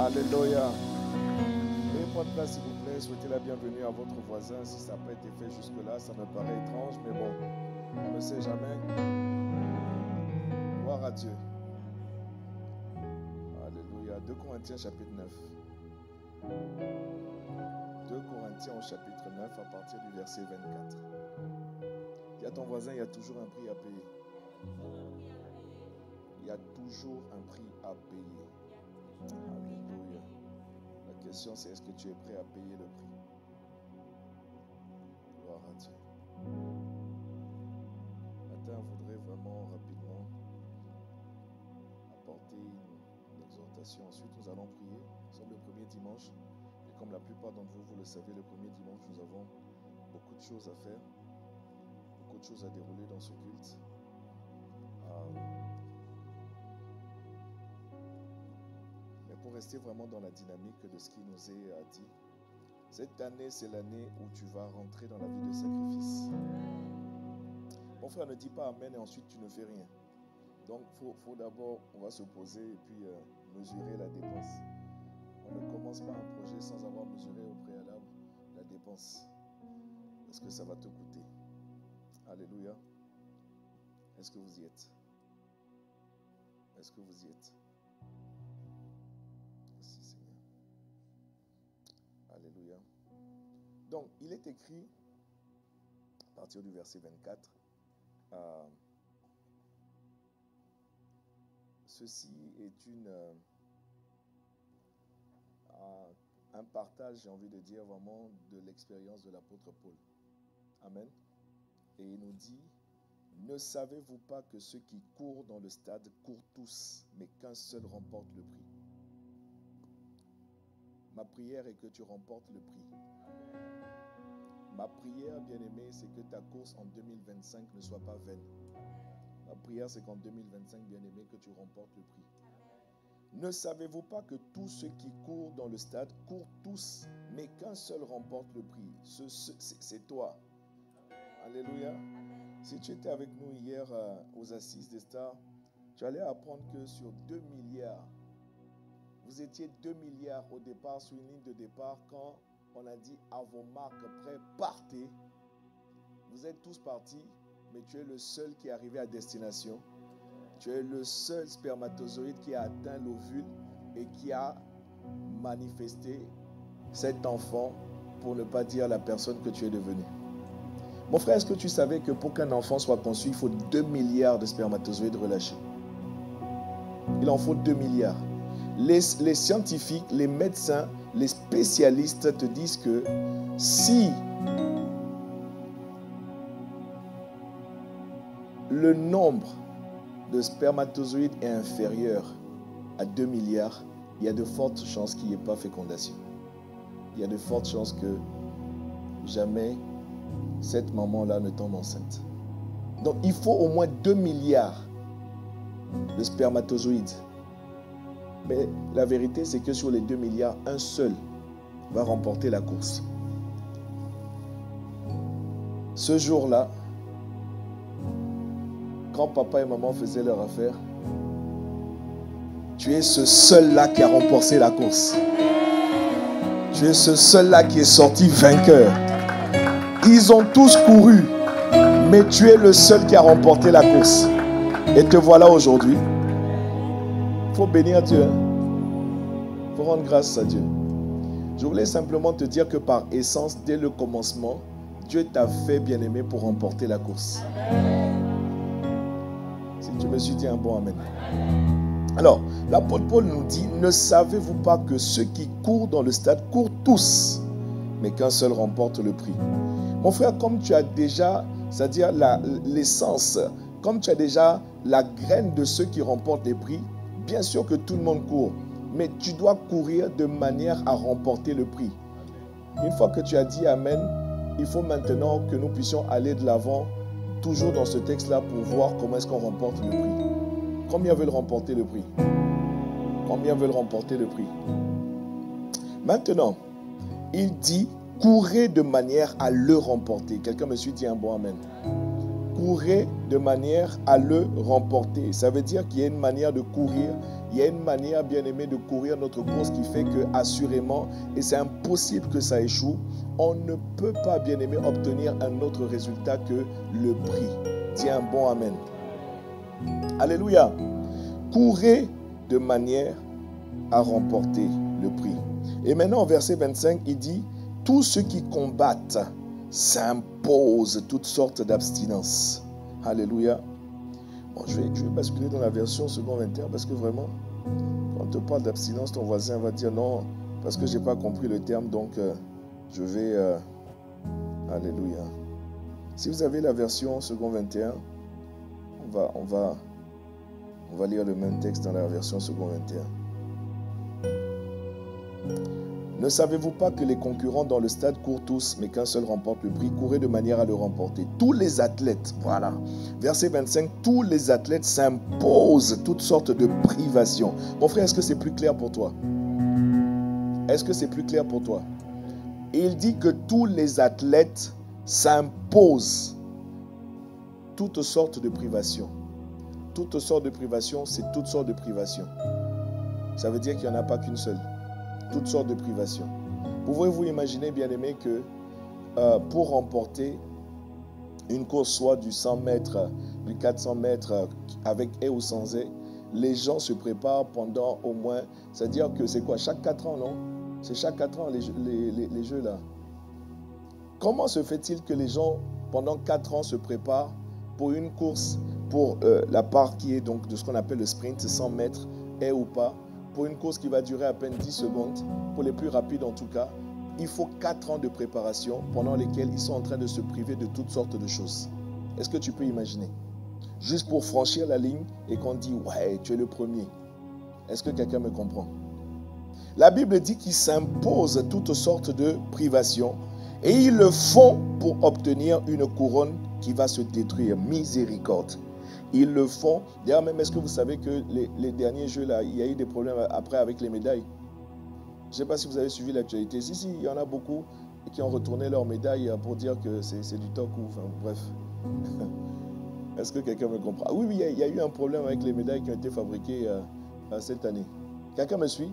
Alléluia. Veuillez prendre place s'il vous plaît. Souhaitez la bienvenue à votre voisin. Si ça n'a pas été fait jusque-là, ça me paraît étrange, mais bon, on ne sait jamais. Gloire à Dieu. Alléluia. 2 Corinthiens chapitre 9. 2 Corinthiens au chapitre 9 à partir du verset 24. Dis à ton voisin, il y a toujours un prix à payer. Il y a toujours un prix à payer. Alléluia. La question c'est, est-ce que tu es prêt à payer le prix? Gloire à Dieu. Matin, je voudrais vraiment rapidement apporter une exhortation. Ensuite, nous allons prier. Nous sommes le premier dimanche. Et comme la plupart d'entre vous, vous le savez, le premier dimanche, nous avons beaucoup de choses à faire. Beaucoup de choses à dérouler dans ce culte. Mais pour rester vraiment dans la dynamique de ce qui nous est dit, cette année, c'est l'année où tu vas rentrer dans la vie de sacrifice. Mon frère, ne dis pas amen et ensuite tu ne fais rien. Donc, faut d'abord, on va se poser et puis mesurer la dépense. On ne commence pas un projet sans avoir mesuré au préalable la dépense. Parce que ça va te coûter. Alléluia. Est-ce que vous y êtes? Est-ce que vous y êtes? Merci Seigneur. Alléluia. Donc, il est écrit, à partir du verset 24, ceci est un partage, j'ai envie de dire, vraiment de l'expérience de l'apôtre Paul. Amen. Et il nous dit, ne savez-vous pas que ceux qui courent dans le stade courent tous, mais qu'un seul remporte le prix? Ma prière est que tu remportes le prix. Ma prière, bien-aimé, c'est que ta course en 2025 ne soit pas vaine. Ma prière, c'est qu'en 2025, bien-aimé, que tu remportes le prix. Ne savez-vous pas que tous ceux qui courent dans le stade courent tous, mais qu'un seul remporte le prix? C'est toi. Alléluia. Si tu étais avec nous hier aux Assises des Stars, tu allais apprendre que sur 2 milliards, vous étiez 2 milliards au départ, sur une ligne de départ, quand on a dit à vos marques prêts, partez. Vous êtes tous partis, mais tu es le seul qui est arrivé à destination. Tu es le seul spermatozoïde qui a atteint l'ovule et qui a manifesté cet enfant, pour ne pas dire la personne que tu es devenu. Mon frère, est-ce que tu savais que pour qu'un enfant soit conçu, il faut 2 milliards de spermatozoïdes relâchés? Il en faut 2 milliards. Les scientifiques, les médecins, les spécialistes te disent que si le nombre de spermatozoïdes est inférieur à 2 milliards, il y a de fortes chances qu'il n'y ait pas fécondation. Il y a de fortes chances que jamais cette maman-là ne tombe enceinte. Donc, il faut au moins 2 milliards de spermatozoïdes. Mais la vérité, c'est que sur les 2 milliards, un seul va remporter la course. Ce jour-là, quand papa et maman faisaient leur affaire, tu es ce seul-là qui a remporté la course. Tu es ce seul-là qui est sorti vainqueur. Ils ont tous couru, mais tu es le seul qui a remporté la course. Et te voilà aujourd'hui. Il faut bénir Dieu. Il faut rendre grâce à Dieu. Je voulais simplement te dire que par essence, dès le commencement, Dieu t'a fait bien-aimé pour remporter la course. Si tu me suis dit un bon amen. Alors, l'apôtre Paul nous dit, ne savez-vous pas que ceux qui courent dans le stade courent tous, mais qu'un seul remporte le prix? Mon frère, comme tu as déjà, c'est-à-dire l'essence, comme tu as déjà la graine de ceux qui remportent les prix, bien sûr que tout le monde court, mais tu dois courir de manière à remporter le prix. Une fois que tu as dit amen, il faut maintenant que nous puissions aller de l'avant, toujours dans ce texte-là, pour voir comment est-ce qu'on remporte le prix. Combien veulent remporter le prix? Combien veulent remporter le prix? Maintenant, il dit, courez de manière à le remporter. Quelqu'un me suit, dit un bon amen. courez de manière à le remporter. Ça veut dire qu'il y a une manière de courir. Il y a une manière, bien aimé, de courir notre course qui fait que, assurément, et c'est impossible que ça échoue, on ne peut pas, bien aimé, obtenir un autre résultat que le prix. Dis un bon amen. Alléluia. Courez de manière à remporter le prix. Et maintenant, au verset 25, il dit, tous ceux qui combattent s'imposent toutes sortes d'abstinence. Alléluia. Bon, je vais basculer dans la version second 21 parce que vraiment, quand on te parle d'abstinence, ton voisin va dire non, parce que je n'ai pas compris le terme, donc je vais... Alléluia. Si vous avez la version second 21, on va lire le même texte dans la version second 21. Ne savez-vous pas que les concurrents dans le stade courent tous, mais qu'un seul remporte le prix? Courez de manière à le remporter. Tous les athlètes, voilà. Verset 25, tous les athlètes s'imposent toutes sortes de privations. Mon frère, est-ce que c'est plus clair pour toi? Est-ce que c'est plus clair pour toi? Il dit que tous les athlètes s'imposent toutes sortes de privations. Toutes sortes de privations, c'est toutes sortes de privations. Ça veut dire qu'il n'y en a pas qu'une seule. Toutes sortes de privations. Pouvez-vous imaginer, bien aimé, que pour remporter une course, soit du 100 mètres, du 400 mètres, avec et ou sans et, les gens se préparent pendant au moins, c'est-à-dire que c'est quoi, chaque 4 ans, non? C'est chaque 4 ans les jeux là. Comment se fait-il que les gens, pendant 4 ans, se préparent pour une course, pour la part qui est donc de ce qu'on appelle le sprint, 100 mètres, et ou pas, pour une course qui va durer à peine 10 secondes, pour les plus rapides en tout cas, il faut 4 ans de préparation pendant lesquels ils sont en train de se priver de toutes sortes de choses. Est-ce que tu peux imaginer? Juste pour franchir la ligne et qu'on dit « Ouais, tu es le premier ». Est-ce que quelqu'un me comprend? La Bible dit qu'ils s'imposent toutes sortes de privations et ils le font pour obtenir une couronne qui va se détruire. Miséricorde. Ils le font. D'ailleurs, même, est-ce que vous savez que les derniers jeux, là, il y a eu des problèmes après avec les médailles? Je ne sais pas si vous avez suivi l'actualité. Si, il y en a beaucoup qui ont retourné leurs médailles pour dire que c'est du toc ou... Enfin, bref. Est-ce que quelqu'un me comprend? Oui, il y a eu un problème avec les médailles qui ont été fabriquées cette année. Quelqu'un me suit?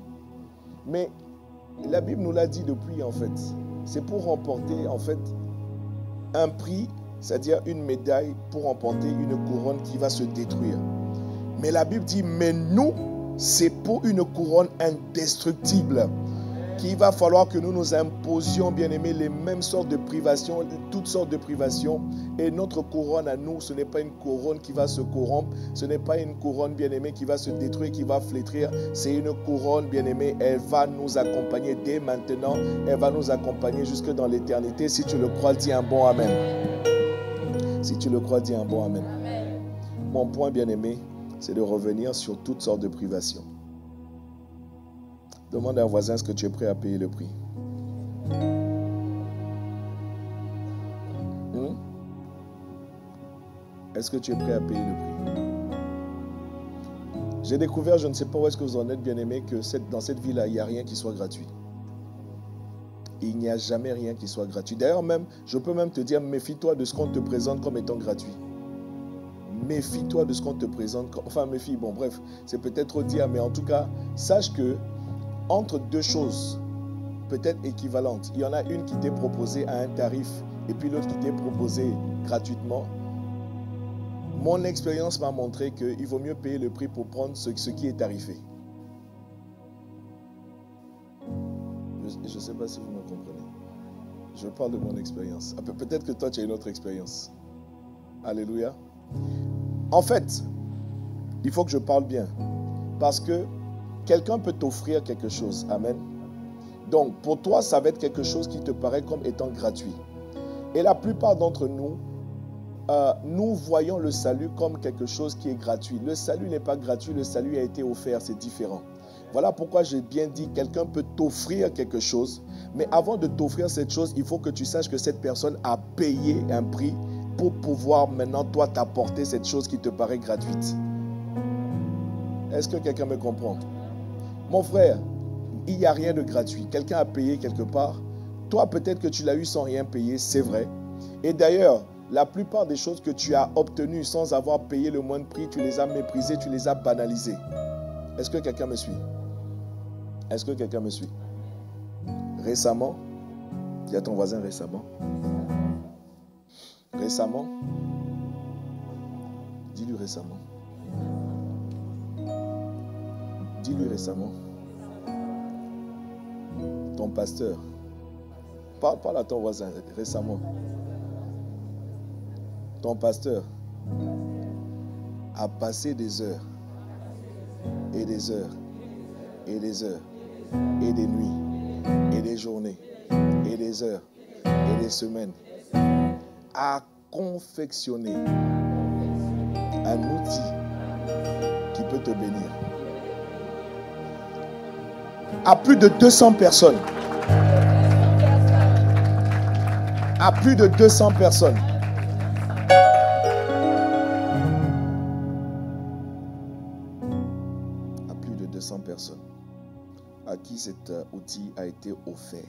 Mais la Bible nous l'a dit depuis, en fait. C'est pour remporter, en fait, un prix, c'est-à-dire une médaille pour remporter une couronne qui va se détruire. Mais la Bible dit, mais nous, c'est pour une couronne indestructible qu'il va falloir que nous nous imposions, bien aimés, les mêmes sortes de privations, toutes sortes de privations. Et notre couronne à nous, ce n'est pas une couronne qui va se corrompre, ce n'est pas une couronne, bien aimée, qui va se détruire, qui va flétrir. C'est une couronne, bien aimée, elle va nous accompagner dès maintenant, elle va nous accompagner jusque dans l'éternité. Si tu le crois, dis un bon amen. Si tu le crois, dis un bon amen. Mon point, bien aimé, c'est de revenir sur toutes sortes de privations. Demande à un voisin, est-ce que tu es prêt à payer le prix? Est-ce que tu es prêt à payer le prix? J'ai découvert, je ne sais pas où est-ce que vous en êtes, bien aimé, que dans cette vie-là, il n'y a rien qui soit gratuit. Il n'y a jamais rien qui soit gratuit. D'ailleurs, même, je peux même te dire, méfie-toi de ce qu'on te présente comme étant gratuit. Méfie-toi de ce qu'on te présente comme... Enfin, méfie, bon, bref, c'est peut-être trop dire, mais en tout cas, sache que entre deux choses peut-être équivalentes, il y en a une qui t'est proposée à un tarif et puis l'autre qui t'est proposée gratuitement. Mon expérience m'a montré qu'il vaut mieux payer le prix pour prendre ce qui est tarifé. Je ne sais pas si vous me comprenez. Je parle de mon expérience. Peut-être que toi, tu as une autre expérience. Alléluia. En fait, il faut que je parle bien. Parce que quelqu'un peut t'offrir quelque chose. Amen. Donc, pour toi, ça va être quelque chose qui te paraît comme étant gratuit. Et la plupart d'entre nous, nous voyons le salut comme quelque chose qui est gratuit. Le salut n'est pas gratuit, le salut a été offert, c'est différent. Voilà pourquoi j'ai bien dit, quelqu'un peut t'offrir quelque chose, mais avant de t'offrir cette chose, il faut que tu saches que cette personne a payé un prix pour pouvoir maintenant, toi, t'apporter cette chose qui te paraît gratuite. Est-ce que quelqu'un me comprend? Mon frère, il n'y a rien de gratuit. Quelqu'un a payé quelque part. Toi, peut-être que tu l'as eu sans rien payer, c'est vrai. Et d'ailleurs, La plupart des choses que tu as obtenues sans avoir payé le moindre prix, tu les as méprisées, tu les as banalisées. Est-ce que quelqu'un me suit? Est-ce que quelqu'un me suit? Récemment, dis à ton voisin récemment. Récemment, dis-lui récemment. Dis-lui récemment. Ton pasteur. Parle à ton voisin récemment. Ton pasteur a passé des heures et des heures et des heures et des nuits et des journées et des heures et des semaines à confectionner un outil qui peut te bénir. À plus de 200 personnes. À plus de 200 personnes. À plus de 200 personnes à qui cet outil a été offert.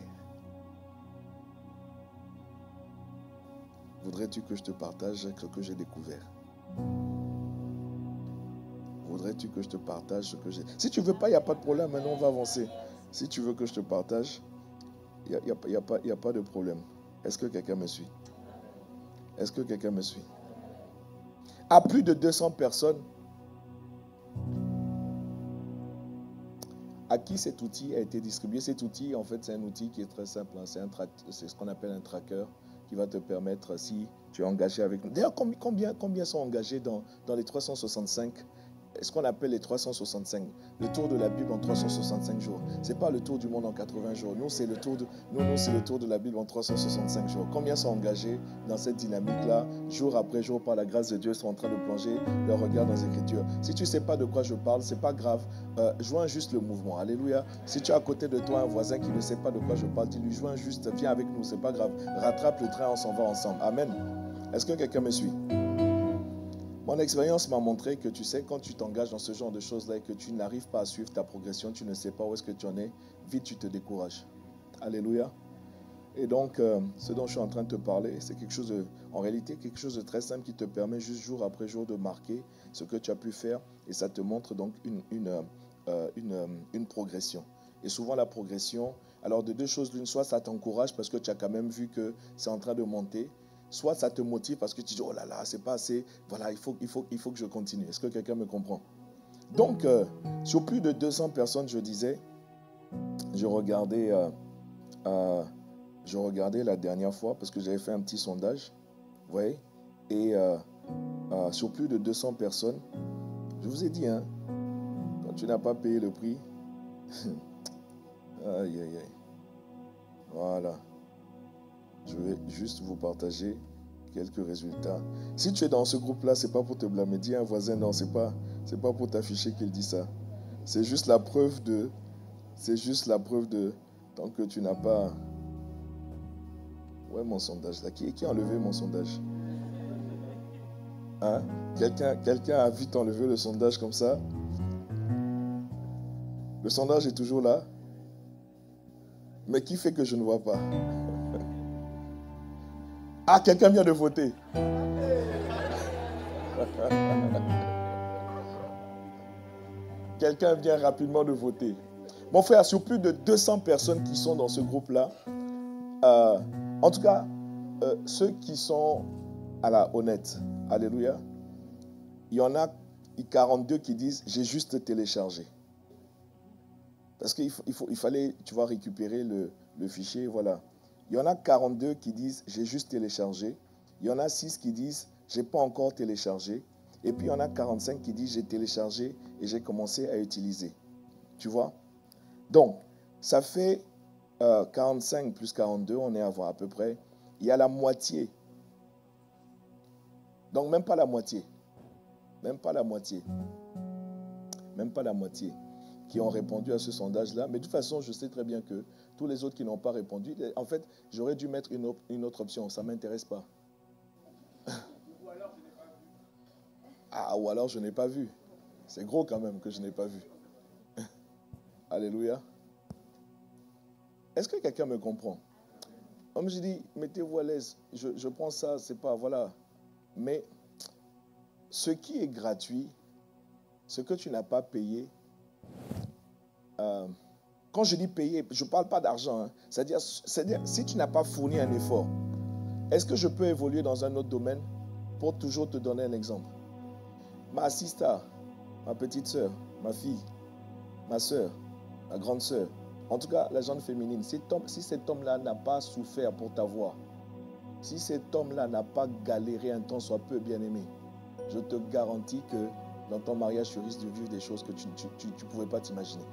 Voudrais-tu que je te partage ce que j'ai découvert? Voudrais-tu que je te partage ce que j'ai... Si tu ne veux pas, il n'y a pas de problème. Maintenant, on va avancer. Si tu veux que je te partage, il n'y a pas de problème. Est-ce que quelqu'un me suit? Est-ce que quelqu'un me suit? À plus de 200 personnes à qui cet outil a été distribué. Cet outil, en fait, c'est un outil qui est très simple. C'est ce qu'on appelle un tracker qui va te permettre, si tu es engagé avec nous. D'ailleurs, combien sont engagés dans les 365? Ce qu'on appelle les 365, le tour de la Bible en 365 jours. Ce n'est pas le tour du monde en 80 jours. Nous, c'est le tour de la Bible en 365 jours. Combien sont engagés dans cette dynamique-là, jour après jour, par la grâce de Dieu, sont en train de plonger leur regard dans les Écritures. Si tu ne sais pas de quoi je parle, ce n'est pas grave. Joins juste le mouvement. Alléluia. Si tu as à côté de toi un voisin qui ne sait pas de quoi je parle, dis-lui, joins juste, viens avec nous, ce n'est pas grave. Rattrape le train, on s'en va ensemble. Amen. Est-ce que quelqu'un me suit? Mon expérience m'a montré que tu sais, quand tu t'engages dans ce genre de choses-là et que tu n'arrives pas à suivre ta progression, tu ne sais pas où est-ce que tu en es, vite tu te décourages. Alléluia. Et donc, ce dont je suis en train de te parler, c'est en réalité, quelque chose de très simple qui te permet juste jour après jour de marquer ce que tu as pu faire et ça te montre donc une progression. Et souvent la progression, alors de deux choses l'une, soit ça t'encourage parce que tu as quand même vu que c'est en train de monter, soit ça te motive parce que tu dis, oh là là, c'est pas assez, voilà, il faut que je continue. Est-ce que quelqu'un me comprend? Donc, sur plus de 200 personnes, je disais, je regardais la dernière fois parce que j'avais fait un petit sondage, vous voyez, et sur plus de 200 personnes, je vous ai dit, hein, quand tu n'as pas payé le prix, aïe, aïe, aïe, voilà. Je vais juste vous partager quelques résultats. Si tu es dans ce groupe-là, c'est pas pour te blâmer. Dis à un voisin, non, c'est pas pour t'afficher qu'il dit ça. C'est juste la preuve de, tant que tu n'as pas... Ouais, mon sondage là. Qui a enlevé mon sondage? Hein? Quelqu'un a vite enlevé le sondage comme ça? Le sondage est toujours là? Mais qui fait que je ne vois pas? Ah, quelqu'un vient de voter. Quelqu'un vient rapidement de voter. Mon frère, sur plus de 200 personnes qui sont dans ce groupe-là, en tout cas, ceux qui sont à la honnête, alléluia, il y en a 42 qui disent « j'ai juste téléchargé ». Parce qu'il fallait, tu vois, récupérer le fichier, voilà. Il y en a 42 qui disent « j'ai juste téléchargé ». Il y en a 6 qui disent « j'ai pas encore téléchargé ». Et puis il y en a 45 qui disent « j'ai téléchargé et j'ai commencé à utiliser ». Tu vois? Donc, ça fait 45 plus 42, on est à peu près. Il y a la moitié. Donc, même pas la moitié. Même pas la moitié. Même pas la moitié qui ont répondu à ce sondage-là. Mais de toute façon, je sais très bien que tous les autres qui n'ont pas répondu, en fait, j'aurais dû mettre une autre option. Ça ne m'intéresse pas. Ah, ou alors je n'ai pas vu. C'est gros quand même que je n'ai pas vu. Alléluia. Est-ce que quelqu'un me comprend? Comme je dis, mettez-vous à l'aise. Je prends ça, c'est pas, voilà. Mais ce qui est gratuit, ce que tu n'as pas payé, quand je dis payer, je ne parle pas d'argent. Hein. C'est-à-dire, si tu n'as pas fourni un effort, est-ce que je peux évoluer dans un autre domaine pour toujours te donner un exemple? Ma sista, ma petite soeur, ma fille, ma soeur, ma grande soeur, en tout cas la gente féminine, si cet homme-là n'a pas souffert pour t'avoir, si cet homme-là n'a pas galéré un temps soit peu bien aimé, je te garantis que dans ton mariage, tu risques de vivre des choses que tu ne pouvais pas t'imaginer.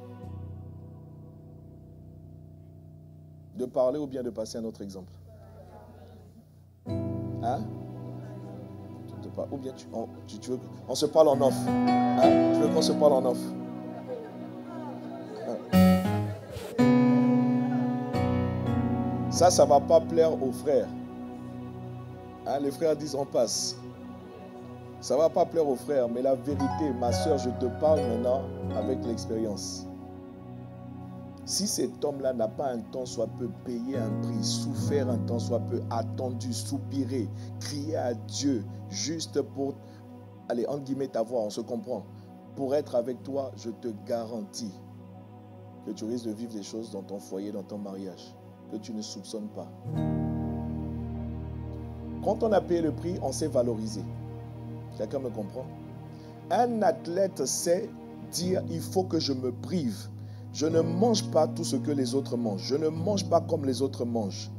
De parler ou bien de passer un autre exemple? Hein? Ou bien tu veux qu'on se parle en off? Hein? Tu veux qu'on se parle en off? Hein? Ça ne va pas plaire aux frères. Hein? Les frères disent on passe. Ça ne va pas plaire aux frères, mais la vérité, ma soeur, je te parle maintenant avec l'expérience. Si cet homme-là n'a pas un temps soit peu payé un prix, souffert un temps soit peu, attendu, soupiré, crié à Dieu, juste pour, allez, entre guillemets, t'avoir, on se comprend. Pour être avec toi, je te garantis que tu risques de vivre des choses dans ton foyer, dans ton mariage, que tu ne soupçonnes pas. Quand on a payé le prix, on s'est valorisé. Quelqu'un me comprend? Un athlète sait dire, il faut que je me prive. Je ne mange pas tout ce que les autres mangent. Je ne mange pas comme les autres mangent.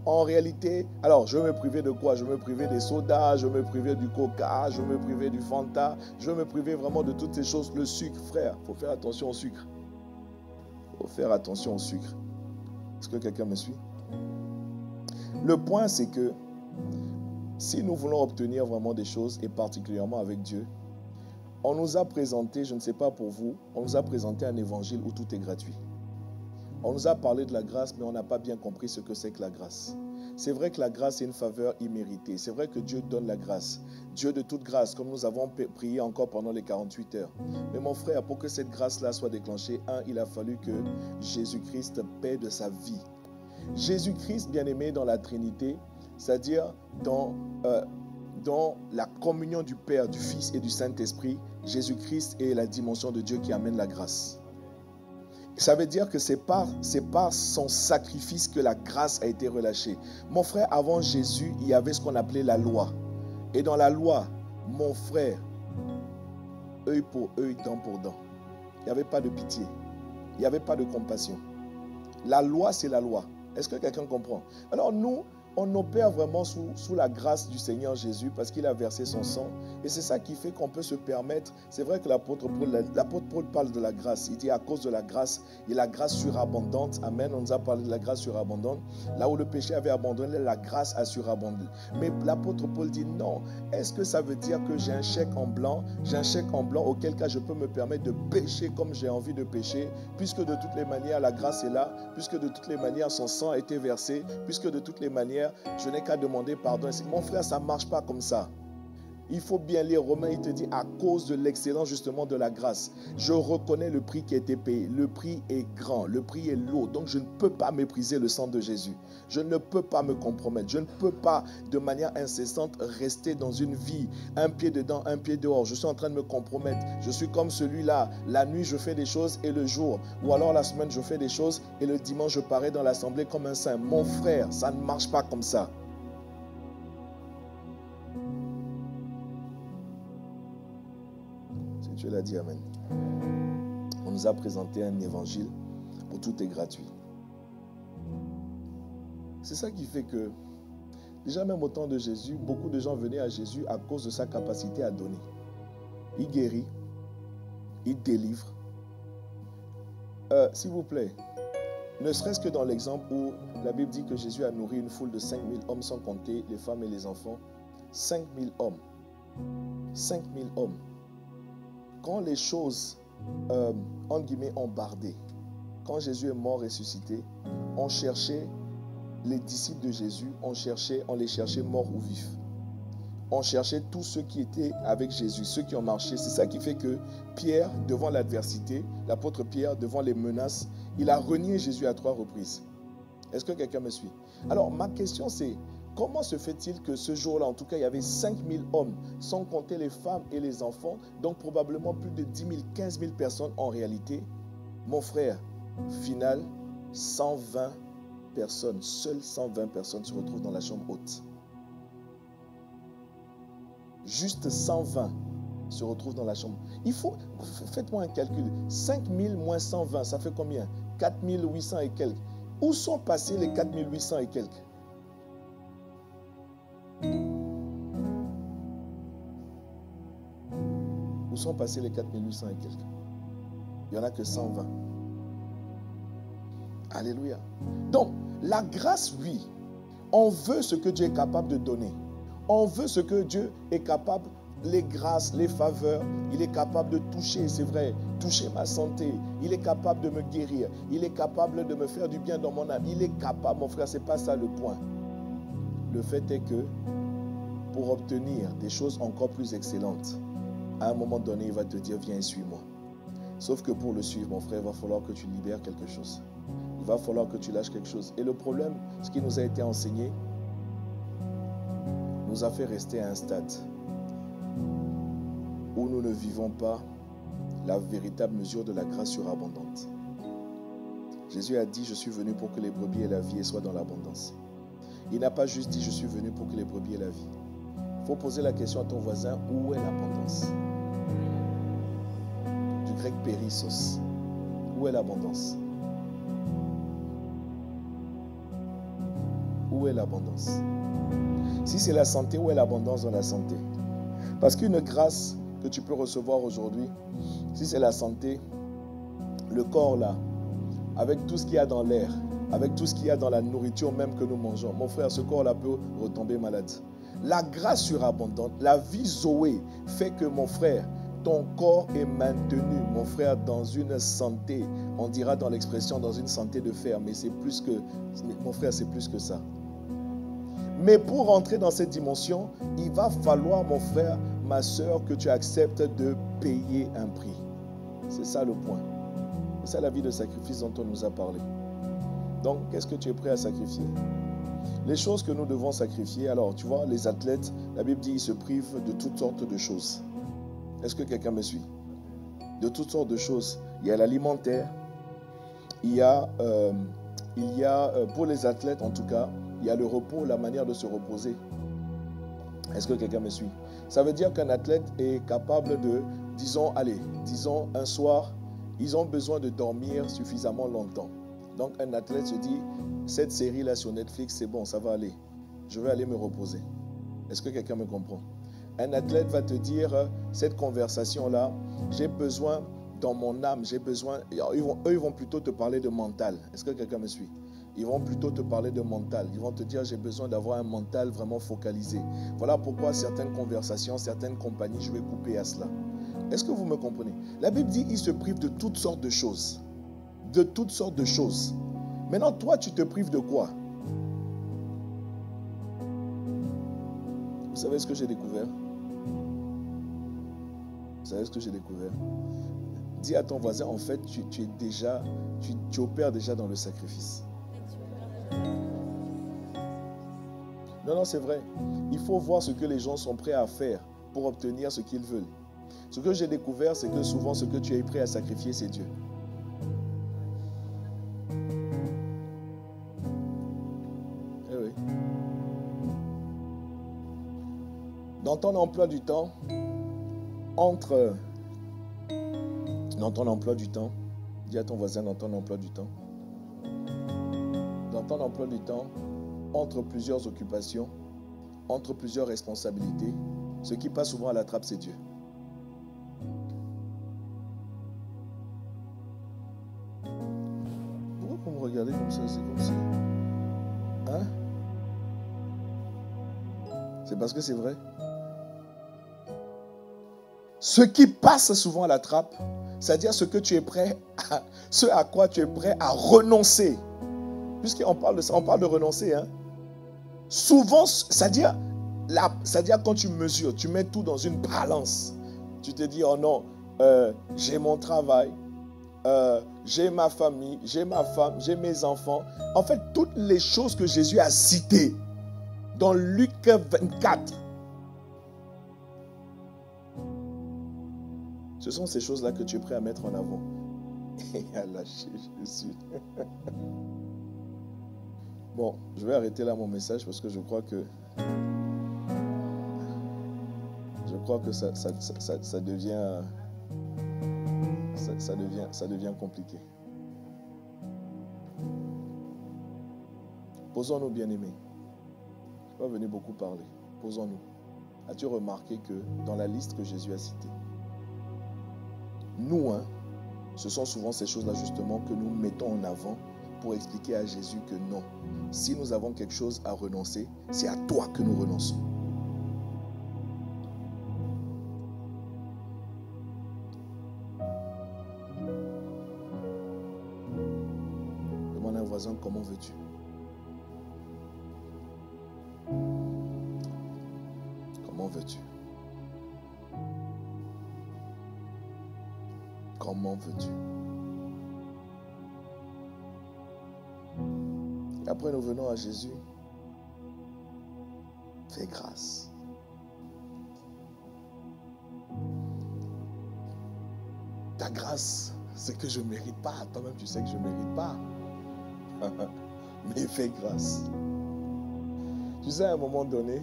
En réalité, alors je vais me priver de quoi? Je vais me priver des sodas, je vais me priver du coca, je vais me priver du Fanta, je vais me priver vraiment de toutes ces choses. Le sucre, frère, il faut faire attention au sucre. Il faut faire attention au sucre. Est-ce que quelqu'un me suit? Le point, c'est que si nous voulons obtenir vraiment des choses, et particulièrement avec Dieu, on nous a présenté, je ne sais pas pour vous, on nous a présenté un évangile où tout est gratuit. On nous a parlé de la grâce, mais on n'a pas bien compris ce que c'est que la grâce. C'est vrai que la grâce est une faveur imméritée. C'est vrai que Dieu donne la grâce. Dieu de toute grâce, comme nous avons prié encore pendant les 48 heures. Mais mon frère, pour que cette grâce-là soit déclenchée, il a fallu que Jésus-Christ paie de sa vie. Jésus-Christ, bien-aimé dans la Trinité, c'est-à-dire dans la communion du Père, du Fils et du Saint-Esprit, Jésus-Christ est la dimension de Dieu qui amène la grâce. Ça veut dire que c'est par son sacrifice que la grâce a été relâchée. Mon frère, avant Jésus, il y avait ce qu'on appelait la loi. Et dans la loi, mon frère, œil pour œil, dent pour dent. Il n'y avait pas de pitié. Il n'y avait pas de compassion. La loi, c'est la loi. Est-ce que quelqu'un comprend? Alors nous, on opère vraiment sous la grâce du Seigneur Jésus parce qu'il a versé son sang. Et c'est ça qui fait qu'on peut se permettre. C'est vrai que l'apôtre Paul parle de la grâce. Il dit à cause de la grâce, et la grâce surabondante. Amen. On nous a parlé de la grâce surabondante. Là où le péché avait abandonné, la grâce a surabondé. Mais l'apôtre Paul dit non. Est-ce que ça veut dire que j'ai un chèque en blanc? J'ai un chèque en blanc auquel cas je peux me permettre de pécher comme j'ai envie de pécher, puisque de toutes les manières la grâce est là, puisque de toutes les manières son sang a été versé, puisque de toutes les manières je n'ai qu'à demander pardon. Mon frère, ça ne marche pas comme ça. Il faut bien lire Romains, il te dit à cause de l'excellence justement de la grâce. Je reconnais le prix qui a été payé. Le prix est grand, le prix est lourd. Donc je ne peux pas mépriser le sang de Jésus. Je ne peux pas me compromettre. Je ne peux pas de manière incessante rester dans une vie, un pied dedans, un pied dehors. Je suis en train de me compromettre. Je suis comme celui-là. La nuit, je fais des choses et le jour. Ou alors la semaine, je fais des choses et le dimanche, je parais dans l'assemblée comme un saint. Mon frère, ça ne marche pas comme ça. Dieu l'a dit, amen. On nous a présenté un évangile où tout est gratuit. C'est ça qui fait que, déjà même au temps de Jésus, beaucoup de gens venaient à Jésus à cause de sa capacité à donner. Il guérit, il délivre. S'il vous plaît, ne serait-ce que dans l'exemple où la Bible dit que Jésus a nourri une foule de 5000 hommes sans compter les femmes et les enfants. 5000 hommes. 5000 hommes. Quand les choses, entre guillemets, ont bardé, quand Jésus est mort ressuscité, on cherchait les disciples de Jésus, on les cherchait morts ou vifs. On cherchait tous ceux qui étaient avec Jésus, ceux qui ont marché. C'est ça qui fait que Pierre, devant l'adversité, l'apôtre Pierre, devant les menaces, il a renié Jésus à 3 reprises. Est-ce que quelqu'un me suit? Alors, ma question c'est, comment se fait-il que ce jour-là, en tout cas, il y avait 5000 hommes, sans compter les femmes et les enfants, donc probablement plus de 10 000, 15 000 personnes en réalité. Mon frère, final, 120 personnes, seules 120 personnes se retrouvent dans la chambre haute. Juste 120 se retrouvent dans la chambre. Il faut, faites-moi un calcul, 5000 moins 120, ça fait combien? 4800 et quelques. Où sont passés les 4800 et quelques? Où sont passés les 4800 et quelques? Il n'y en a que 120. Alléluia. Donc, la grâce, oui, on veut ce que Dieu est capable de donner. On veut ce que Dieu est capable, les grâces, les faveurs, il est capable de toucher, c'est vrai, toucher ma santé. Il est capable de me guérir. Il est capable de me faire du bien dans mon âme. Il est capable, mon frère, ce n'est pas ça le point. Le fait est que pour obtenir des choses encore plus excellentes, à un moment donné, il va te dire, viens, suis-moi. Sauf que pour le suivre, mon frère, il va falloir que tu libères quelque chose. Il va falloir que tu lâches quelque chose. Et le problème, ce qui nous a été enseigné, nous a fait rester à un stade où nous ne vivons pas la véritable mesure de la grâce surabondante. Jésus a dit, je suis venu pour que les brebis aient la vie et soient dans l'abondance. Il n'a pas juste dit, je suis venu pour que les brebis aient la vie. Il faut poser la question à ton voisin, où est l'abondance? Du grec périssos. Où est l'abondance? Où est l'abondance? Si c'est la santé, où est l'abondance dans la santé? Parce qu'une grâce que tu peux recevoir aujourd'hui, si c'est la santé, le corps là, avec tout ce qu'il y a dans l'air, avec tout ce qu'il y a dans la nourriture même que nous mangeons, mon frère, ce corps là peut retomber malade. La grâce surabondante, la vie Zoé, fait que mon frère, ton corps est maintenu, mon frère, dans une santé, on dira dans l'expression, dans une santé de fer, mais c'est plus que, mon frère, c'est plus que ça. Mais pour rentrer dans cette dimension, il va falloir, mon frère, ma soeur, que tu acceptes de payer un prix. C'est ça le point. C'est ça la vie de sacrifice dont on nous a parlé. Donc, qu'est-ce que tu es prêt à sacrifier? Les choses que nous devons sacrifier, alors, tu vois, les athlètes, la Bible dit, ils se privent de toutes sortes de choses. Est-ce que quelqu'un me suit? De toutes sortes de choses. Il y a l'alimentaire, il y a pour les athlètes en tout cas, il y a le repos, la manière de se reposer. Est-ce que quelqu'un me suit? Ça veut dire qu'un athlète est capable de, disons un soir, ils ont besoin de dormir suffisamment longtemps. Donc un athlète se dit, cette série-là sur Netflix, c'est bon, ça va aller. Je vais aller me reposer. Est-ce que quelqu'un me comprend? Un athlète va te dire, cette conversation-là, j'ai besoin dans mon âme, j'ai besoin... Eux, ils vont plutôt te parler de mental. Est-ce que quelqu'un me suit? Ils vont plutôt te parler de mental. Ils vont te dire, j'ai besoin d'avoir un mental vraiment focalisé. Voilà pourquoi certaines conversations, certaines compagnies, je vais couper à cela. Est-ce que vous me comprenez? La Bible dit, ils se privent de toutes sortes de choses. De toutes sortes de choses. Maintenant, toi, tu te prives de quoi? Vous savez ce que j'ai découvert? Vous savez ce que j'ai découvert? Dis à ton voisin, en fait, tu opères déjà dans le sacrifice. Non, c'est vrai. Il faut voir ce que les gens sont prêts à faire pour obtenir ce qu'ils veulent. Ce que j'ai découvert, c'est que souvent, ce que tu es prêt à sacrifier, c'est Dieu. Eh oui. Dans ton emploi du temps, dis à ton voisin dans ton emploi du temps, entre plusieurs occupations, entre plusieurs responsabilités, ce qui passe souvent à la trappe, c'est Dieu. Pourquoi vous me regardez comme ça? C'est comme si... Hein? C'est parce que c'est vrai. Ce qui passe souvent à la trappe, c'est-à-dire ce que tu es prêt à, ce à quoi tu es prêt à renoncer. Puisqu'on parle de ça, on parle de renoncer. Hein. Souvent, c'est-à-dire quand tu mesures, tu mets tout dans une balance. Tu te dis, oh non, j'ai mon travail, j'ai ma famille, j'ai ma femme, j'ai mes enfants. En fait, toutes les choses que Jésus a citées dans Luc 24, ce sont ces choses-là que tu es prêt à mettre en avant. Et à lâcher Jésus. Bon, je vais arrêter là mon message parce que je crois que ça devient compliqué. Posons-nous, bien-aimés. Je ne suis pas venu beaucoup parler. Posons-nous. As-tu remarqué que dans la liste que Jésus a citée, nous, ce sont souvent ces choses-là justement que nous mettons en avant pour expliquer à Jésus que non. Si nous avons quelque chose à renoncer, c'est à toi que nous renonçons. Demande à un voisin, comment veux-tu? Comment veux-tu? Comment veux-tu? Et après, nous venons à Jésus. Fais grâce. Ta grâce, c'est que je ne mérite pas. Toi-même, tu sais que je ne mérite pas. Mais fais grâce. Tu sais, à un moment donné,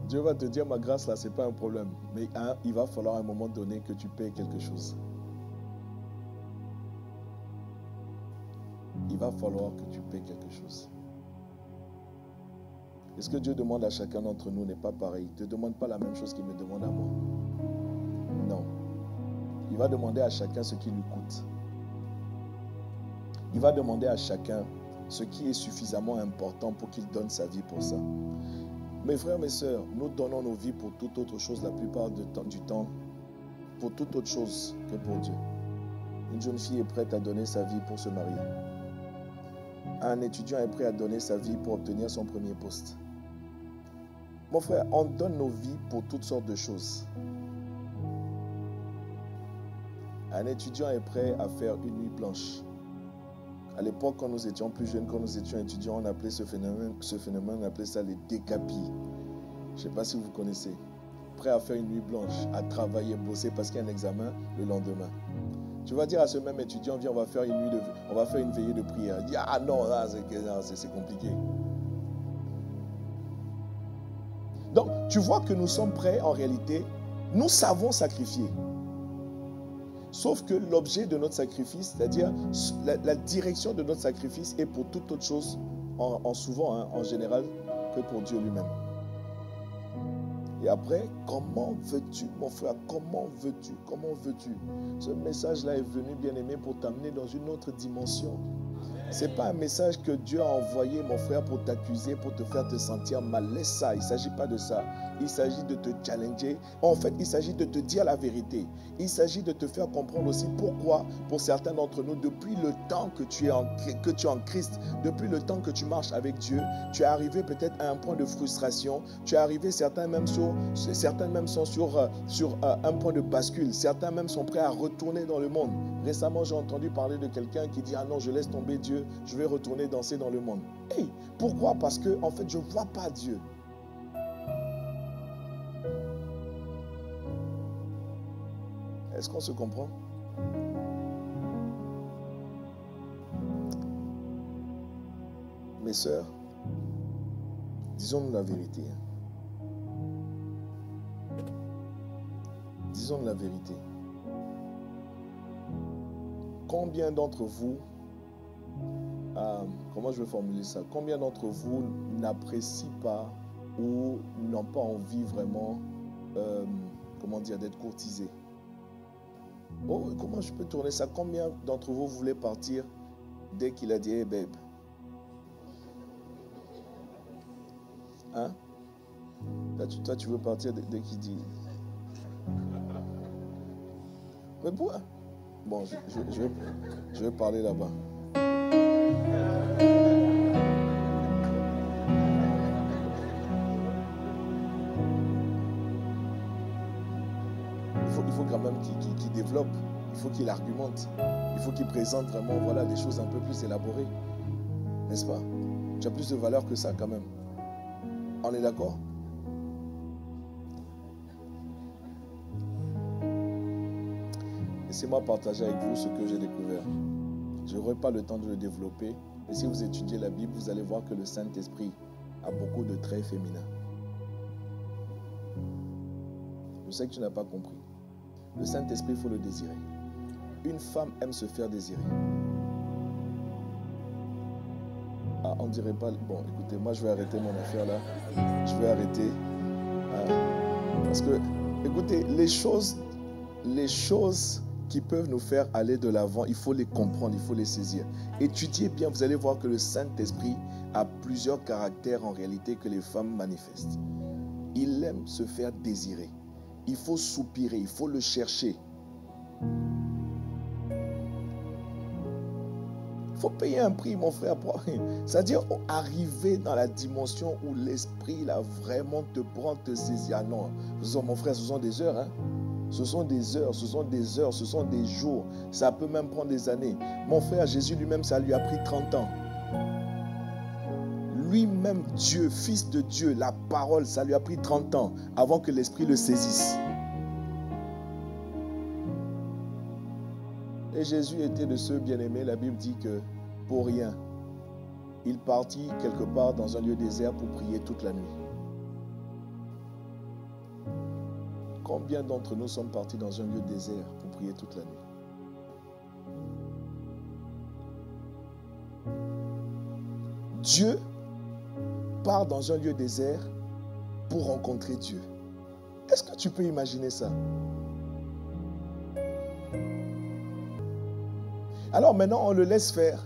Dieu va te dire, ma grâce là, ce n'est pas un problème. Mais il va falloir à un moment donné que tu payes quelque chose. Il va falloir que tu payes quelque chose. Et ce que Dieu demande à chacun d'entre nous n'est pas pareil. Il ne te demande pas la même chose qu'il me demande à moi. Non. Il va demander à chacun ce qui lui coûte. Il va demander à chacun ce qui est suffisamment important pour qu'il donne sa vie pour ça. Mes frères, mes sœurs, nous donnons nos vies pour toute autre chose la plupart du temps, pour toute autre chose que pour Dieu. Une jeune fille est prête à donner sa vie pour se marier. Un étudiant est prêt à donner sa vie pour obtenir son premier poste. Mon frère, on donne nos vies pour toutes sortes de choses. Un étudiant est prêt à faire une nuit blanche. À l'époque, quand nous étions plus jeunes, quand nous étions étudiants, on appelait ce phénomène, on appelait ça les décapis. Je ne sais pas si vous connaissez. Prêt à faire une nuit blanche, à travailler, bosser parce qu'il y a un examen le lendemain. Tu vas dire à ce même étudiant, viens, on va faire une veillée de prière. Il dit, ah non, là, c'est compliqué. Donc, tu vois que nous sommes prêts, en réalité, nous savons sacrifier. Sauf que l'objet de notre sacrifice, c'est-à-dire la direction de notre sacrifice est pour toute autre chose, en général, que pour Dieu lui-même. Et après, comment veux-tu, mon frère, comment veux-tu, comment veux-tu? Ce message-là est venu, bien-aimé, pour t'amener dans une autre dimension. Ce n'est pas un message que Dieu a envoyé, mon frère, pour t'accuser, pour te faire te sentir mal. Laisse ça, il ne s'agit pas de ça. Il s'agit de te challenger. En fait, il s'agit de te dire la vérité. Il s'agit de te faire comprendre aussi pourquoi, pour certains d'entre nous, depuis le temps que tu es en Christ, depuis le temps que tu marches avec Dieu, tu es arrivé peut-être à un point de frustration. Tu es arrivé, certains même sont sur un point de bascule. Certains même sont prêts à retourner dans le monde. Récemment, j'ai entendu parler de quelqu'un qui dit, ah non, je laisse tomber Dieu, je vais retourner danser dans le monde. Hey, pourquoi? Parce que, en fait, je ne vois pas Dieu. Est-ce qu'on se comprend? Mes sœurs, disons-nous la vérité. Disons-nous la vérité. Combien d'entre vous, comment je vais formuler ça? Combien d'entre vous n'apprécient pas ou n'ont pas envie vraiment, d'être courtisés? Oh, comment je peux tourner ça? Combien d'entre vous voulez partir dès qu'il a dit, hey babe? Hein? Toi, tu veux partir dès qu'il dit. Mais pourquoi? Bon, je vais parler là-bas. Il faut quand même qu'il développe. Il Il faut qu'il argumente. Il faut qu'il présente vraiment voilà, des choses un peu plus élaborées. N'est-ce pas? Tu as plus de valeur que ça quand même. On est d'accord? Laissez-moi partager avec vous ce que j'ai découvert. Je n'aurai pas le temps de le développer. Et si vous étudiez la Bible, vous allez voir que le Saint-Esprit a beaucoup de traits féminins. Je sais que tu n'as pas compris. Le Saint-Esprit, il faut le désirer. Une femme aime se faire désirer. Ah, on ne dirait pas... Bon, écoutez, moi je vais arrêter mon affaire là. Je vais arrêter. Parce que, écoutez, les choses qui peuvent nous faire aller de l'avant, il faut les comprendre, il faut les saisir. Étudiez bien, vous allez voir que le Saint-Esprit a plusieurs caractères en réalité que les femmes manifestent. Il aime se faire désirer. Il faut soupirer, il faut le chercher. Il faut payer un prix, mon frère. C'est-à-dire arriver dans la dimension où l'esprit là vraiment te prend, te saisit. Ah non, mon frère, ce sont des heures. Hein? Ce sont des heures, ce sont des heures, ce sont des jours. Ça peut même prendre des années. Mon frère, Jésus lui-même, ça lui a pris 30 ans. Lui-même, Dieu, Fils de Dieu, la parole, ça lui a pris 30 ans avant que l'esprit le saisisse. Et Jésus était de ceux bien-aimés, la Bible dit que pour rien, il partit quelque part dans un lieu désert pour prier toute la nuit. Combien d'entre nous sommes partis dans un lieu désert pour prier toute la nuit? Dieu part dans un lieu désert pour rencontrer Dieu. Est-ce que tu peux imaginer ça? Alors maintenant, on le laisse faire.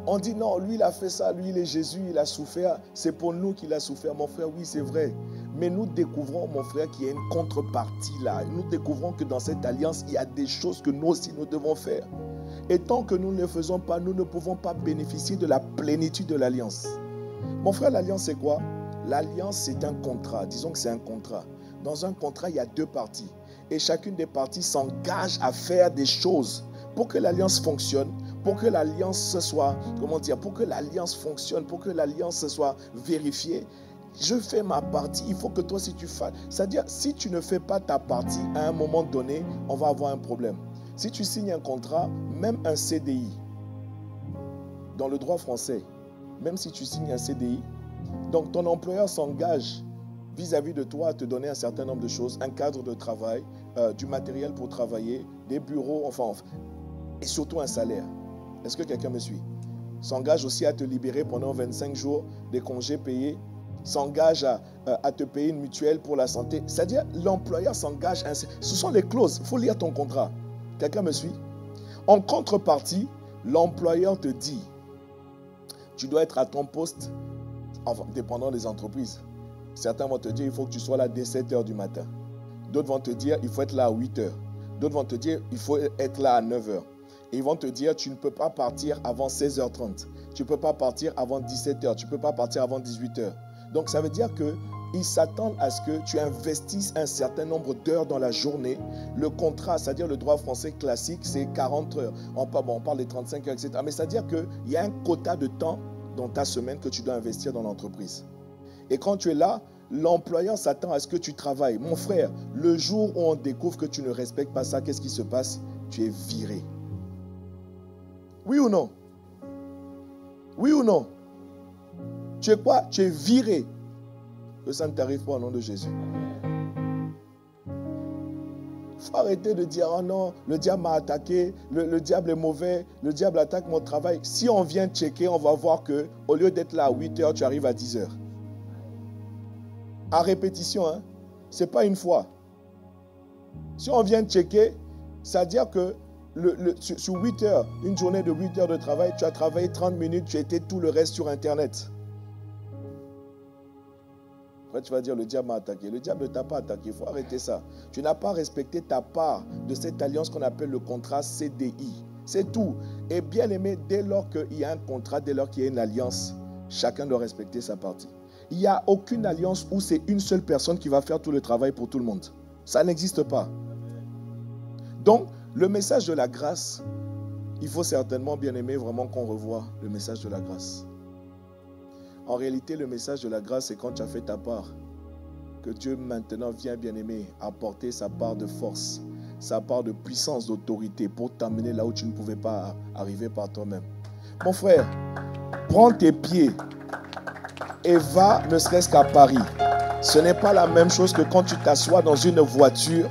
On dit non, lui il a fait ça, lui il est Jésus, il a souffert. C'est pour nous qu'il a souffert, mon frère, oui c'est vrai. Mais nous découvrons, mon frère, qu'il y a une contrepartie là. Nous découvrons que dans cette alliance, il y a des choses que nous aussi nous devons faire. Et tant que nous ne le faisons pas, nous ne pouvons pas bénéficier de la plénitude de l'alliance. Mon frère, l'alliance c'est quoi? L'alliance c'est un contrat. Disons que c'est un contrat. Dans un contrat, il y a deux parties. Et chacune des parties s'engage à faire des choses pour que l'alliance fonctionne, pour que l'alliance soit, pour que l'alliance fonctionne, pour que l'alliance soit vérifiée. Je fais ma partie, il faut que toi si tu fasses. C'est-à-dire, si tu ne fais pas ta partie, à un moment donné, on va avoir un problème. Si tu signes un contrat, même un CDI, dans le droit français, même si tu signes un CDI, donc ton employeur s'engage vis-à-vis de toi à te donner un certain nombre de choses, un cadre de travail, du matériel pour travailler, des bureaux, enfin, et surtout un salaire. Est-ce que quelqu'un me suit? S'engage aussi à te libérer pendant 25 jours des congés payés, s'engage à te payer une mutuelle pour la santé. C'est-à-dire, l'employeur s'engage. Ce sont les clauses. Il faut lire ton contrat. Quelqu'un me suit? En contrepartie, l'employeur te dit, tu dois être à ton poste, enfin, dépendant des entreprises. Certains vont te dire, il faut que tu sois là dès 7 h du matin. D'autres vont te dire, il faut être là à 8 h. D'autres vont te dire, il faut être là à 9 h. Et ils vont te dire, tu ne peux pas partir avant 16 h 30. Tu ne peux pas partir avant 17 h. Tu ne peux pas partir avant 18 h. Donc, ça veut dire qu'ils s'attendent à ce que tu investisses un certain nombre d'heures dans la journée. Le contrat, c'est-à-dire le droit français classique, c'est 40 heures. On parle des 35 heures, etc. Mais c'est-à-dire qu'il y a un quota de temps dans ta semaine que tu dois investir dans l'entreprise. Et quand tu es là, l'employeur s'attend à ce que tu travailles. Mon frère, le jour où on découvre que tu ne respectes pas ça, qu'est-ce qui se passe? Tu es viré. Oui ou non? Oui ou non? Tu es quoi? Tu es viré. Que ça ne t'arrive pas au nom de Jésus. Il faut arrêter de dire, oh non, le diable m'a attaqué, le diable est mauvais, le diable attaque mon travail. Si on vient checker, on va voir qu'au lieu d'être là à 8 h, tu arrives à 10 h. À répétition, hein? Ce n'est pas une fois. Si on vient checker, c'est-à-dire que sur 8 heures, une journée de 8 heures de travail, tu as travaillé 30 minutes, tu étais tout le reste sur Internet. Après, tu vas dire, le diable m'a attaqué. Le diable ne t'a pas attaqué, il faut arrêter ça. Tu n'as pas respecté ta part de cette alliance qu'on appelle le contrat CDI. C'est tout. Et bien aimé, dès lors qu'il y a un contrat, dès lors qu'il y a une alliance, chacun doit respecter sa partie. Il n'y a aucune alliance où c'est une seule personne qui va faire tout le travail pour tout le monde. Ça n'existe pas. Donc, Le message de la grâce, il faut certainement, bien aimé, vraiment qu'on revoie le message de la grâce. En réalité, le message de la grâce, c'est quand tu as fait ta part, que Dieu maintenant vient, bien aimé, apporter sa part de force, sa part de puissance, d'autorité pour t'amener là où tu ne pouvais pas arriver par toi-même. Mon frère, prends tes pieds et va ne serait-ce qu'à Paris. Ce n'est pas la même chose que quand tu t'assois dans une voiture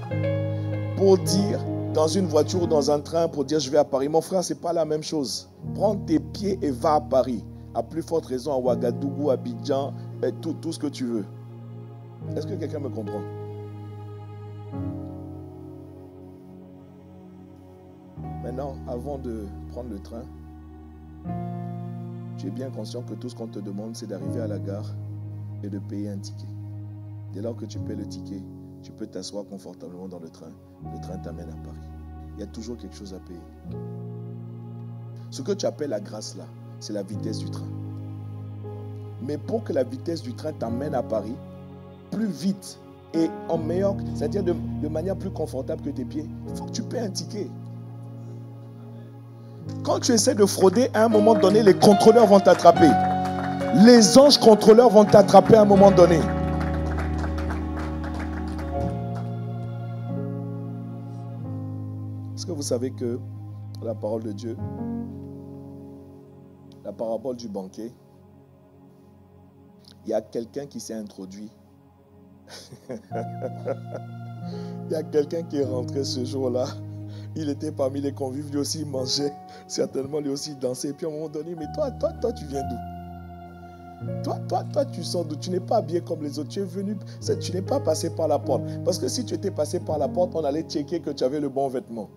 pour dire, dans une voiture ou dans un train pour dire je vais à Paris. Mon frère, ce n'est pas la même chose. Prends tes pieds et va à Paris. À plus forte raison à Ouagadougou, Abidjan, et tout ce que tu veux. Est-ce que quelqu'un me comprend? Maintenant, avant de prendre le train, tu es bien conscient que tout ce qu'on te demande, c'est d'arriver à la gare et de payer un ticket. Dès lors que tu paies le ticket, tu peux t'asseoir confortablement dans le train. Le train t'amène à Paris. Il y a toujours quelque chose à payer. Ce que tu appelles la grâce là, c'est la vitesse du train. Mais pour que la vitesse du train t'amène à Paris, plus vite et en meilleur, c'est-à-dire de manière plus confortable que tes pieds, il faut que tu paies un ticket. Quand tu essaies de frauder, à un moment donné, les contrôleurs vont t'attraper. Les anges contrôleurs vont t'attraper à un moment donné. Est-ce que vous savez que la parole de Dieu, la parabole du banquet, il y a quelqu'un qui s'est introduit. Il y a quelqu'un qui est rentré ce jour-là. Il était parmi les convives, lui aussi il mangeait, certainement lui aussi il dansait. Et puis à un moment donné, mais toi tu viens d'où? Toi tu sors d'où? Tu n'es pas habillé comme les autres. Tu es venu, tu n'es pas passé par la porte. Parce que si tu étais passé par la porte, on allait checker que tu avais le bon vêtement.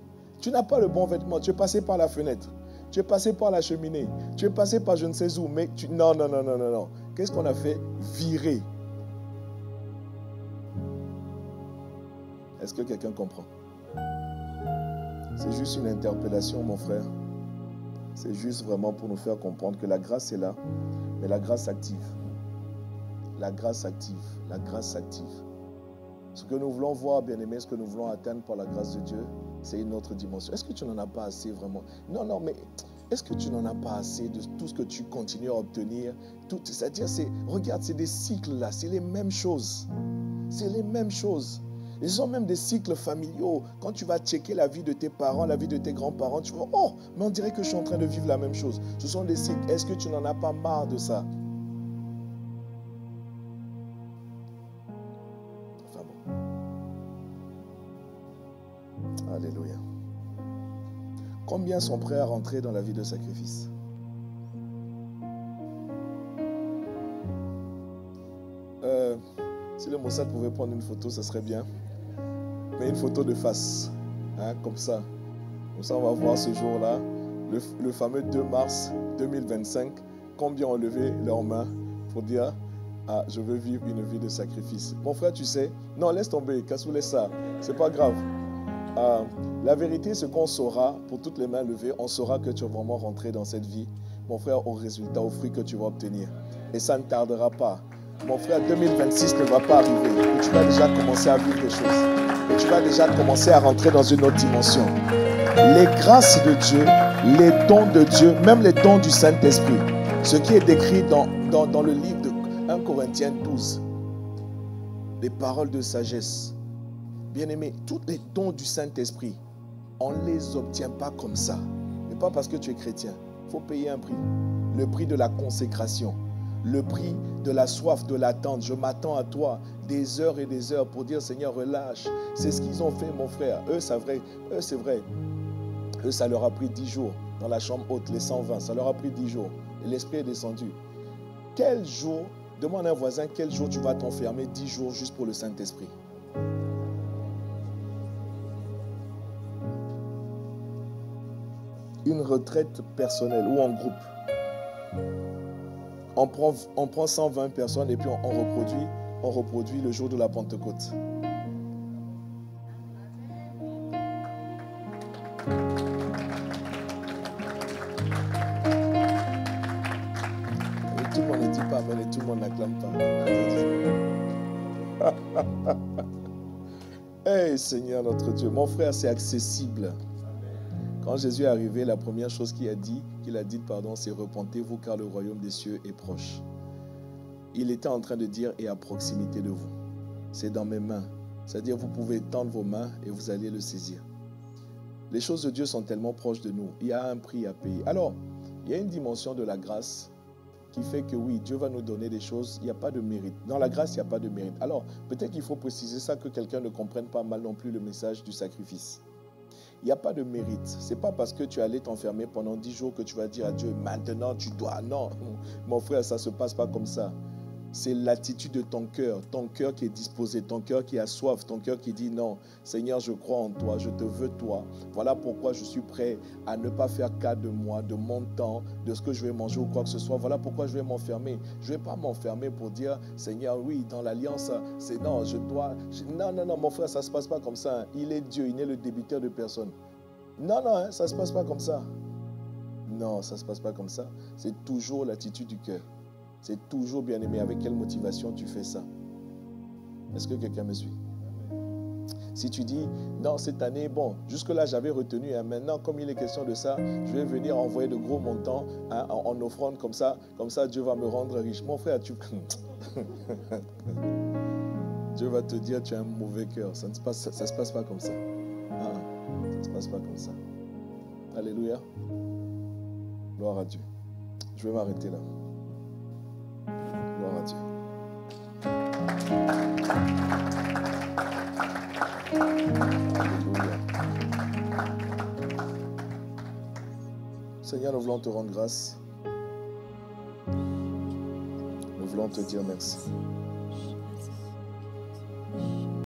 Tu n'as pas le bon vêtement, tu es passé par la fenêtre. Tu es passé par la cheminée. Tu es passé par je ne sais où. Mais non. Qu'est-ce qu'on a fait? Virer. Est-ce que quelqu'un comprend? C'est juste une interpellation, mon frère. C'est juste vraiment pour nous faire comprendre que la grâce est là, mais la grâce active. La grâce active. La grâce active. Ce que nous voulons voir, bien-aimés, ce que nous voulons atteindre par la grâce de Dieu, c'est une autre dimension. Est-ce que tu n'en as pas assez vraiment? Non, mais est-ce que tu n'en as pas assez de tout ce que tu continues à obtenir? C'est-à-dire, regarde, c'est des cycles là, c'est les mêmes choses. C'est les mêmes choses. Ils ont même des cycles familiaux. Quand tu vas checker la vie de tes parents, la vie de tes grands-parents, tu vas, oh, mais on dirait que je suis en train de vivre la même chose. Ce sont des cycles. Est-ce que tu n'en as pas marre de ça? Enfin bon. Alléluia. Combien sont prêts à rentrer dans la vie de sacrifice? Si le Mossad pouvait prendre une photo, ça serait bien. Mais une photo de face, hein, comme ça. Comme ça, on va voir ce jour-là, le fameux 2 mars 2025, combien ont levé leurs mains pour dire « Ah, je veux vivre une vie de sacrifice. » Mon frère, tu sais, non, laisse tomber, Kassou, laisse ça, c'est pas grave. La vérité, c'est qu'on saura, pour toutes les mains levées, on saura que tu vas vraiment rentrer dans cette vie, mon frère, au résultat, au fruit que tu vas obtenir. Et ça ne tardera pas. Mon frère, 2026 ne va pas arriver. Et tu vas déjà commencer à vivre des choses. Et tu vas déjà commencer à rentrer dans une autre dimension. Les grâces de Dieu, les dons de Dieu, même les dons du Saint-Esprit, ce qui est décrit dans le livre de 1 Corinthiens 12, les paroles de sagesse. Bien-aimé, tous les dons du Saint-Esprit, on ne les obtient pas comme ça. Mais pas parce que tu es chrétien. Il faut payer un prix. Le prix de la consécration. Le prix de la soif, de l'attente. Je m'attends à toi des heures et des heures pour dire Seigneur, relâche. C'est ce qu'ils ont fait, mon frère. Eux, c'est vrai. Eux, ça leur a pris 10 jours dans la chambre haute, les 120. Ça leur a pris 10 jours. Et l'Esprit est descendu. Quel jour, demande à un voisin, quel jour tu vas t'enfermer 10 jours juste pour le Saint-Esprit? Une retraite personnelle ou en groupe. On prend 120 personnes et puis on reproduit le jour de la Pentecôte. Et tout le monde ne dit pas amen et tout le monde n'acclame pas. Hey Seigneur notre Dieu, mon frère, c'est accessible. Quand Jésus est arrivé, la première chose qu'il a dit, c'est repentez-vous car le royaume des cieux est proche. Il était en train de dire et à proximité de vous. C'est dans mes mains. C'est-à-dire vous pouvez étendre vos mains et vous allez le saisir. Les choses de Dieu sont tellement proches de nous. Il y a un prix à payer. Alors, il y a une dimension de la grâce qui fait que oui, Dieu va nous donner des choses, il n'y a pas de mérite. Dans la grâce, il n'y a pas de mérite. Alors, peut-être qu'il faut préciser ça, que quelqu'un ne comprenne pas mal non plus le message du sacrifice. Il n'y a pas de mérite. Ce n'est pas parce que tu es allé t'enfermer pendant 10 jours que tu vas dire à Dieu, maintenant tu dois. Non, mon frère, ça ne se passe pas comme ça. C'est l'attitude de ton cœur qui est disposé, ton cœur qui a soif, ton cœur qui dit non, Seigneur, je crois en toi, je te veux toi. Voilà pourquoi je suis prêt à ne pas faire cas de moi, de mon temps, de ce que je vais manger ou quoi que ce soit. Voilà pourquoi je vais m'enfermer. Je ne vais pas m'enfermer pour dire, Seigneur, oui, dans l'alliance, c'est non, je dois. Non, mon frère, ça ne se passe pas comme ça. Il est Dieu, il n'est le débiteur de personne. Non, ça ne se passe pas comme ça. Non, ça ne se passe pas comme ça. C'est toujours l'attitude du cœur. C'est toujours bien aimé. Avec quelle motivation tu fais ça? Est-ce que quelqu'un me suit? Si tu dis, non, cette année, bon, jusque-là, j'avais retenu. Maintenant, comme il est question de ça, je vais venir envoyer de gros montants en offrande comme ça, Dieu va me rendre riche. Mon frère, Dieu va te dire, tu as un mauvais cœur. Ça ne se passe pas comme ça. Ça ne se passe pas comme ça. Alléluia. Gloire à Dieu. Je vais m'arrêter là. Gloire à Dieu. Alléluia. Seigneur, nous voulons te rendre grâce. Nous voulons te dire merci.